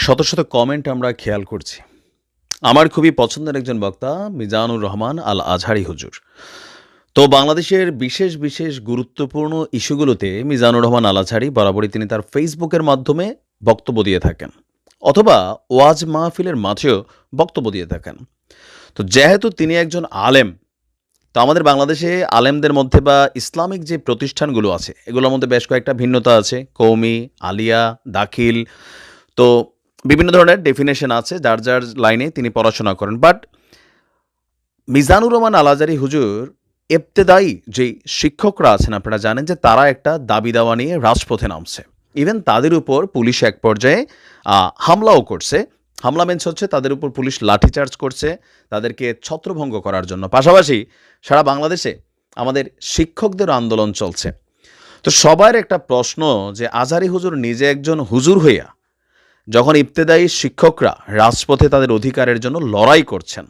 শত শত কমেন্ট আমরা খেয়াল করছি। আমার খুবই পছন্দের একজন বক্তা মিজানুর রহমান আল আজহারি হুজুর। তো বাংলাদেশের বিশেষ বিশেষ গুরুত্বপূর্ণ ইস্যুগুলোতে মিজানুর রহমান আল আজহারি বরাবরই তিনি তার ফেসবুকের মাধ্যমে বক্তব্য দিয়ে থাকেন, অথবা ওয়াজ মাহফিলের মাঝেও বক্তব্য দিয়ে থাকেন। তো যেহেতু তিনি একজন আলেম, তো আমাদের বাংলাদেশে আলেমদের মধ্যে বা ইসলামিক যে প্রতিষ্ঠানগুলো আছে এগুলোর মধ্যে বেশ কয়েকটা ভিন্নতা আছে। কৌমি, আলিয়া, দাখিল, তো বিভিন্ন ধরনের ডেফিনেশন আছে যার যার লাইনে তিনি পড়াশোনা করেন। বাট মিজানুর রহমান আল আজহারি হুজুর ইবতেদায়ী যে শিক্ষকরা আছেন, আপনারা জানেন যে তারা একটা দাবি দাওয়া নিয়ে রাজপথে নামছে। ইভেন তাদের উপর পুলিশ এক পর্যায়ে হামলাও করছে। হামলা মেন্স হচ্ছে তাদের উপর পুলিশ লাঠিচার্জ করছে তাদেরকে ছত্রভঙ্গ করার জন্য। পাশাপাশি সারা বাংলাদেশে আমাদের শিক্ষকদের আন্দোলন চলছে। তো সবার একটা প্রশ্ন যে আজহারি হুজুর নিজে একজন হুজুর হইয়া যখন ইবতেদায়ী শিক্ষকরা রাজপথে তাদের অধিকারের জন্য লড়াই করছেন,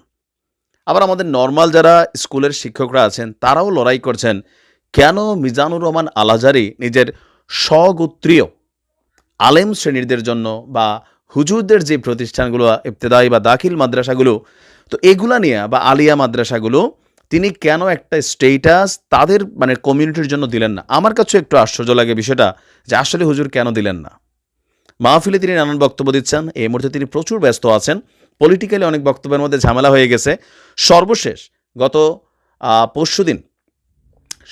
আবার আমাদের নর্মাল যারা স্কুলের শিক্ষকরা আছেন তারাও লড়াই করছেন, কেন মিজানুর রহমান আল আজহারি নিজের স্বগোত্রীয় আলেম শ্রেণীদের জন্য বা হুজুরদের যে প্রতিষ্ঠানগুলো ইবতেদায়ী বা দাখিল মাদ্রাসাগুলো, তো এগুলা নিয়ে বা আলিয়া মাদ্রাসাগুলো তিনি কেন একটা স্টেটাস তাদের কমিউনিটির জন্য দিলেন না? আমার কাছে একটু আশ্চর্য লাগে বিষয়টা, যে আসলে হুজুর কেন দিলেন না। মাহফিলে তিনি নানান বক্তব্য দিচ্ছেন, এই মুহূর্তে তিনি প্রচুর ব্যস্ত আছেন, পলিটিক্যালি অনেক বক্তব্যের মধ্যে ঝামেলা হয়ে গেছে। সর্বশেষ গত পরশুদিন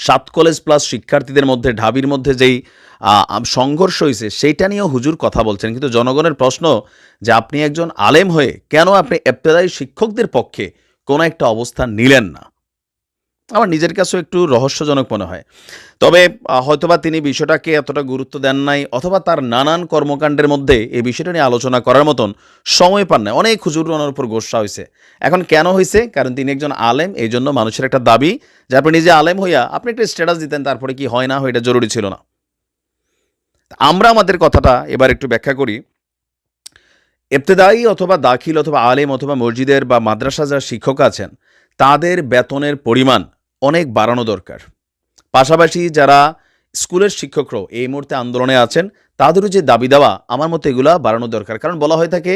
7 কলেজ প্লাস শিক্ষার্থীদের মধ্যে ঢাবির মধ্যে যেই সংঘর্ষ হয়েছে সেইটা নিয়েও হুজুর কথা বলছেন। কিন্তু জনগণের প্রশ্ন যে আপনি একজন আলেম হয়ে কেন আপনি ইবতেদায়ী শিক্ষকদের পক্ষে কোনো একটা অবস্থান নিলেন না? আমার নিজের কাছেও একটু রহস্যজনক মনে হয়। তবে হয়তোবা তিনি বিষয়টাকে এতটা গুরুত্ব দেন নাই, অথবা তার নানান কর্মকাণ্ডের মধ্যে এই বিষয়টা নিয়ে আলোচনা করার মতন সময় পান নাই। অনেক হুজুর ওনার উপর গোস্সা হয়েছে। এখন কেন হয়েছে? কারণ তিনি একজন আলেম, এই জন্য মানুষের একটা দাবি যে আপনি নিজে আলেম হইয়া আপনি একটা স্ট্যাটাস দিতেন, তারপরে কি হয় না হয় এটা জরুরি ছিল না। আমরা আমাদের কথাটা এবার একটু ব্যাখ্যা করি। ইবতেদায়ী অথবা দাখিল অথবা আলেম অথবা মসজিদের বা মাদ্রাসা যারা শিক্ষক আছেন তাদের বেতনের পরিমাণ অনেক বাড়ানো দরকার। পাশাপাশি যারা স্কুলের শিক্ষকরাও এই মুহূর্তে আন্দোলনে আছেন তাদেরও যে দাবি দেওয়া, আমার মতে এগুলা বাড়ানো দরকার। কারণ বলা হয়ে থাকে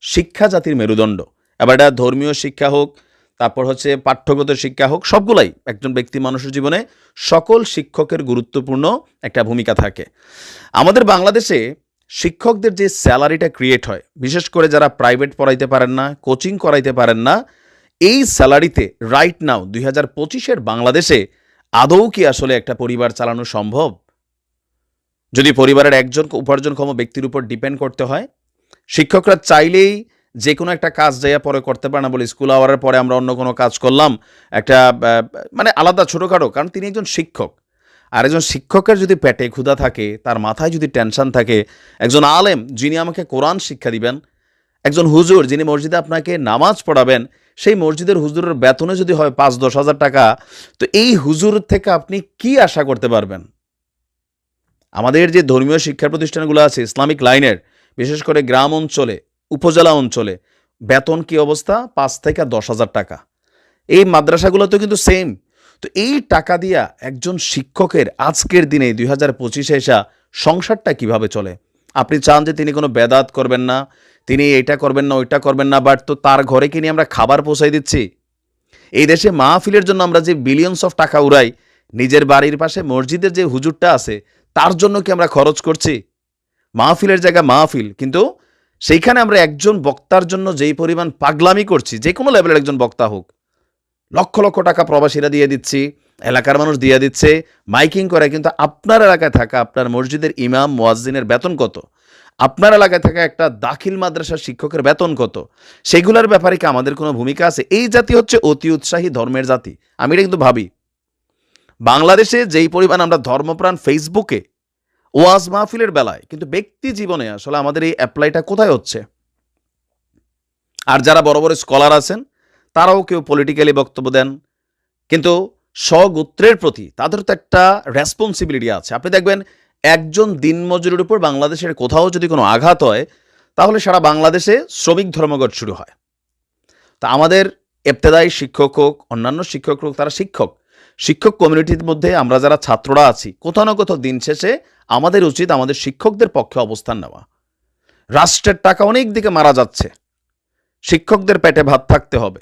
শিক্ষা জাতির মেরুদণ্ড। এবার এটা ধর্মীয় শিক্ষা হোক, তারপর হচ্ছে পাঠ্যগত শিক্ষা হোক, সবগুলাই একজন ব্যক্তি মানুষের জীবনে সকল শিক্ষকের গুরুত্বপূর্ণ একটা ভূমিকা থাকে। আমাদের বাংলাদেশে শিক্ষকদের যে স্যালারিটা ক্রিয়েট হয়, বিশেষ করে যারা প্রাইভেট পড়াইতে পারেন না, কোচিং করাইতে পারেন না, এই স্যালারিতে রাইট নাও 2025-এর বাংলাদেশে আদৌ কি আসলে একটা পরিবার চালানো সম্ভব? যদি পরিবারের একজন উপার্জনক্ষম ব্যক্তির উপর ডিপেন্ড করতে হয়, শিক্ষকরা চাইলেই যে কোনো একটা কাজ যাইয়া পরে করতে পারে না বলে স্কুল আওয়ারের পরে আমরা অন্য কোনো কাজ করলাম, একটা আলাদা ছোটোখাটো, কারণ তিনি একজন শিক্ষক। আর একজন শিক্ষকের যদি পেটে ক্ষুধা থাকে, তার মাথায় যদি টেনশন থাকে, একজন আলেম যিনি আমাকে কোরআন শিক্ষা দিবেন, একজন হুজুর যিনি মসজিদে আপনাকে নামাজ পড়াবেন, সেই মসজিদের হুজুরের বেতনে যদি হয় 5-10 হাজার টাকা, তো এই হুজুর থেকে আপনি কি আশা করতে পারবেন? আমাদের যে ধর্মীয় শিক্ষা প্রতিষ্ঠানগুলো আছে ইসলামিক লাইনের, বিশেষ করে গ্রাম অঞ্চলে, উপজেলা অঞ্চলে বেতন কি অবস্থা? 5 থেকে 10 হাজার টাকা। এই মাদ্রাসাগুলোতেও কিন্তু সেম। তো এই টাকা দিয়া একজন শিক্ষকের আজকের দিনে 2025-এ এসা সংসারটা কিভাবে চলে? আপনি চান যে তিনি কোনো বেদাত করবেন না, তিনি এইটা করবেন না, ওইটা করবেন না, বাট তো তার ঘরে কি নিয়ে আমরা খাবার পৌঁছাই দিচ্ছি? এই দেশে মাহফিলের জন্য আমরা যে বিলিয়নস অফ টাকা উড়াই, নিজের বাড়ির পাশে মসজিদের যে হুজুরটা আছে তার জন্য কি আমরা খরচ করছি? মাহফিলের জায়গায় মাহফিল, কিন্তু সেইখানে আমরা একজন বক্তার জন্য যেই পরিমাণ পাগলামি করছি, যে কোনো লেভেলের একজন বক্তা হোক, লক্ষ লক্ষ টাকা প্রবাসীরা দিয়ে দিচ্ছি, এলাকার মানুষ দিয়ে দিচ্ছে মাইকিং করে, কিন্তু আপনার এলাকায় থাকা আপনার মসজিদের ইমাম মুয়াজ্জিনের বেতন কত? আপনার এলাকায় থাকা একটা দাখিল মাদ্রাসার শিক্ষকের বেতন কত? সেগুলোর ব্যাপারে কি আমাদের কোনো ভূমিকা আছে? এই জাতি হচ্ছে অতি উৎসাহী ধর্মের জাতি। আমি এটা কিন্তু ভাবি, বাংলাদেশে যেই পরিমাণ আমরা ধর্মপ্রাণ ফেসবুকে ওয়াজ মাহফিলের বেলায়, কিন্তু ব্যক্তি জীবনে আসলে আমাদের এই অ্যাপ্লাইটা কোথায় হচ্ছে? আর যারা বড় বড় স্কলার আছেন তারাও কেউ পলিটিক্যালি বক্তব্য দেন, কিন্তু স্বগোত্রের প্রতি তাদের তো একটা রেসপন্সিবিলিটি আছে। আপনি দেখবেন একজন দিনমজুরের উপর বাংলাদেশের কোথাও যদি কোনো আঘাত হয়, তাহলে সারা বাংলাদেশে শ্রমিক ধর্মঘট শুরু হয়। তা আমাদের ইবতেদায়ী শিক্ষক হোক, অন্যান্য শিক্ষক হোক, তারা শিক্ষক। শিক্ষক কমিউনিটির মধ্যে আমরা যারা ছাত্ররা আছি, কোথাও না কোথাও দিন শেষে আমাদের উচিত আমাদের শিক্ষকদের পক্ষে অবস্থান নেওয়া। রাষ্ট্রের টাকা অনেক দিকে মারা যাচ্ছে। শিক্ষকদের পেটে ভাত থাকতে হবে।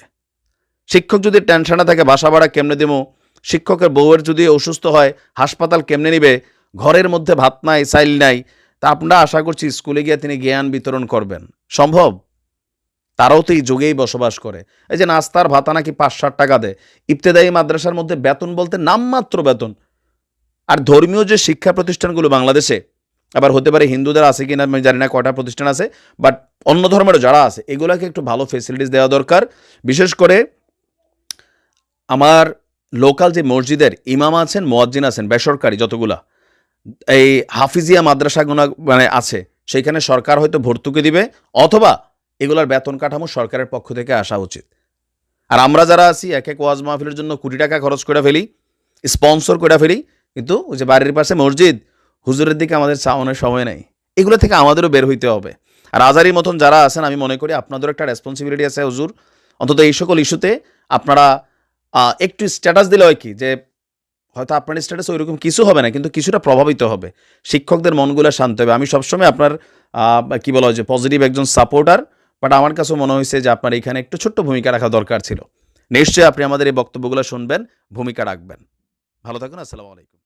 শিক্ষক যদি টেনশনে থাকে বাসা ভাড়া কেমনে দেবো, শিক্ষকের বউয়ের যদি অসুস্থ হয় হাসপাতাল কেমনে নিবে, ঘরের মধ্যে ভাত নাই চাইল নাই, তা আপনারা আশা করছি স্কুলে গিয়ে তিনি জ্ঞান বিতরণ করবেন? সম্ভব? তারাও তো এই যুগেই বসবাস করে। এই যে নাস্তার ভাতা নাকি ৫-৬০ টাকা দেয়, ইবতেদায়ী মাদ্রাসার মধ্যে বেতন বলতে নামমাত্র বেতন। আর ধর্মীয় যে শিক্ষা প্রতিষ্ঠানগুলো বাংলাদেশে, আবার হতে পারে হিন্দুদের আছে কিনা আমি জানি না কয়টা প্রতিষ্ঠান আছে, বাট অন্য ধর্মেরও যারা আছে এগুলোকে একটু ভালো ফেসিলিটিস দেওয়া দরকার। বিশেষ করে আমার লোকাল যে মসজিদের ইমাম আছেন, মুয়াজ্জিন আছেন, বেসরকারি যতগুলা এই হাফিজিয়া মাদ্রাসাগুলো মানে আছে, সেইখানে সরকার হয়তো ভর্তুকি দিবে, অথবা এগুলার বেতন কাঠামো সরকারের পক্ষ থেকে আসা উচিত। আর আমরা যারা আছি এক এক ওয়াজ মাহফিলের জন্য কোটি টাকা খরচ করে ফেলি, স্পন্সর করে ফেলি, কিন্তু ওই যে বাড়ির পাশে মসজিদ, হুজুরের দিকে আমাদের চাওয়ানোর সময় নেই। এগুলো থেকে আমাদেরও বের হইতে হবে। আর আজারির মতন যারা আছেন, আমি মনে করি আপনাদেরও একটা রেসপন্সিবিলিটি আছে হুজুর, অন্তত এই সকল ইস্যুতে আপনারা একটু স্ট্যাটাস দিলে হয় কি, যে হয়তো আপনার স্ট্যাটাস ওইরকম কিছু হবে না, কিন্তু কিছুটা প্রভাবিত হবে, শিক্ষকদের মনগুলো শান্ত হবে। আমি সবসময় আপনার কি বলা হয় যে পজিটিভ একজন সাপোর্টার, বাট আমার কাছেও মনে হয়েছে যে আপনার এখানে একটু ছোট্ট ভূমিকা রাখা দরকার ছিল। নিশ্চয়ই আপনি আমাদের এই বক্তব্যগুলো শুনবেন, ভূমিকা রাখবেন। ভালো থাকুন, আসসালামু আলাইকুম।